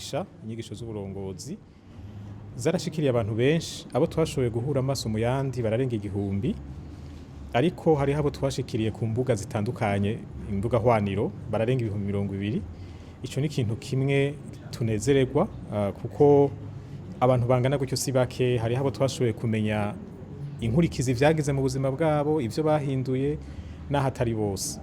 kwigisha inyigisho z'uburongozi zarashikiriye abantu benshi. Abo twashoboye guhura amaso mu yandi bararenga 1000, ariko hari abo twashikiriye ku mbuga zitandukanye, imbuga hwaniro bararenga 200,000. Ico ni ikintu kimwe tunezererwa kuko abantu bangana gutyo si bake. Hari abo twashoboye kumenya inkurikizi vyagize mu buzima bwabo, ivyo bahinduye n'ahatari bose.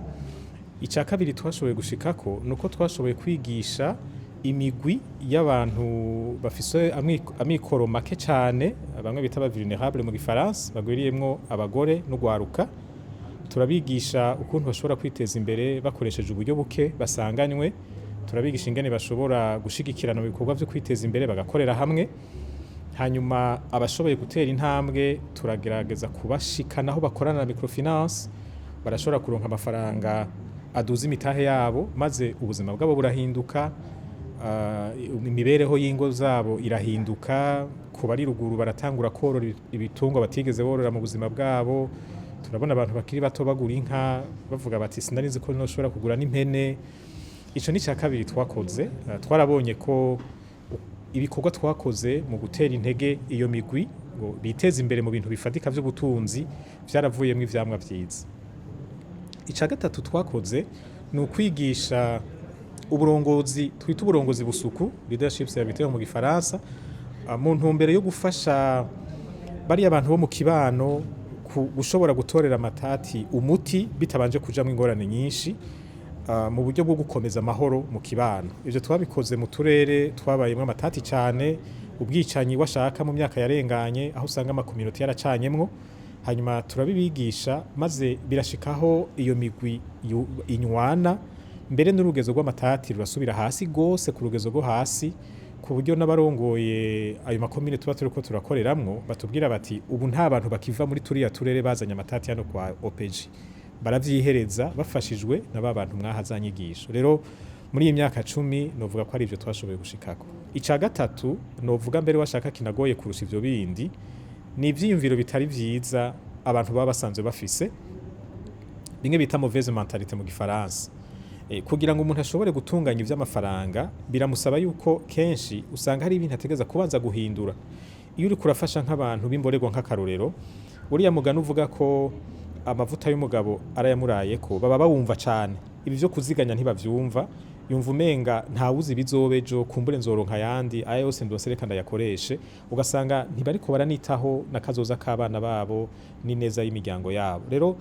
Ica kabiri twashoboye gushikako nuko twashoboye kwigisha imigwi y'abantu bafise amikoro make cyane, bamwe bita ba vulnerable mu gifaransa, bagwiriyemwo abagore n'ugwaruka. Turabigisha ukuntu bashobora kwiteza imbere bakoresheje uburyo buke basanganywe. Turabigisha ingene bashobora gushigikirana mu bikorwa byo kwiteza imbere bagakorera hamwe. Hanyuma abashoboye gutera intambwe turagerageza kubashikana aho bakorana na microfinance, barashobora kuronka amafaranga aduza imitahe yabo, maze ubuzima bwabo burahinduka, imibereho y'ingo zabo irahinduka. Kuba ari ruguru baratangura korora ibitungwa batigeze borora mu buzima bwabo. Turabona abantu bakiri bato bagura inka bavuga bati sinari nzi ko noshobora kugura n'impene. Ico ni cya kabiri twakoze. Twarabonye ko ibikorwa twakoze mu gutera intege iyo migwi ngo biteze imbere mu bintu bifatika by'ubutunzi vyaravuyemo ivyamwa vyiza. Ica gatatu twakoze ni ukwigisha uburongozi, twita uburongozi busuku, leadership service mu gifaransa, mu ntumbero yo gufasha bari abantu bo mu kibano gushobora gutorera amatati umuti bitabanje kuja mu ingorane nyinshi, mu buryo bwo gukomeza amahoro mu kibano. Ivyo twabikoze mu turere twabayemwe amatati cyane, ubwicanyi washaka mu myaka yarenganye, aho usanga amakommunity yaracanyemwo. Hanyuma turabibigisha maze birashikaho iyo migwi inywana, mbere n'urugezo rw'amatati rurasubira hasi gose, ku rugezo rwo hasi, ku buryo n'abarongoye ayo makomune tuba turiko turakoreramwo batubwira bati ubu nta bantu bakiva muri turiya turere bazanye amatati hano kwa OPG, baravyihereza bafashijwe na ba bantu mwahazanyigisho. Rero muri iyi myaka 10 novuga ko ari ivyo twashoboye gushikako. Ica gatatu novuga mbere washaka kinagoye kurusha ivyo bindi, ni ivyiyumviro bitari vyiza abantu baba basanzwe bafise, bimwe bita mauvaise mentalité mu gifaransa. Kugira ngo umuntu ashobore gutunganya ivy'amafaranga biramusaba yuko kenshi usanga hari ibintu ategeza kubanza guhindura. Iyo uri kurafasha nk'abantu b'imborego nk'akarorero, uriya mugani uvuga ko amavuta y'umugabo arayamurayeko, baba bawumva cyane. Ibi vyo kuziganya ntibavyumva, yumva umenga ntawuzi bizobejo, kumbure nzoronka yandi aya yose ndonsereka ndayakoreshe, ugasanga ntibariko baranitaho nakazoza k'abana babo n'ineza y'imiryango yabo. Rero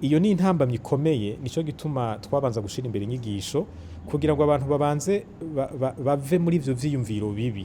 iyo ni intambamye ikomeye, nico gituma twabanza gushira imbere inyigisho kugira ngo abantu babanze bave muri ivyo vyiyumviro bibi.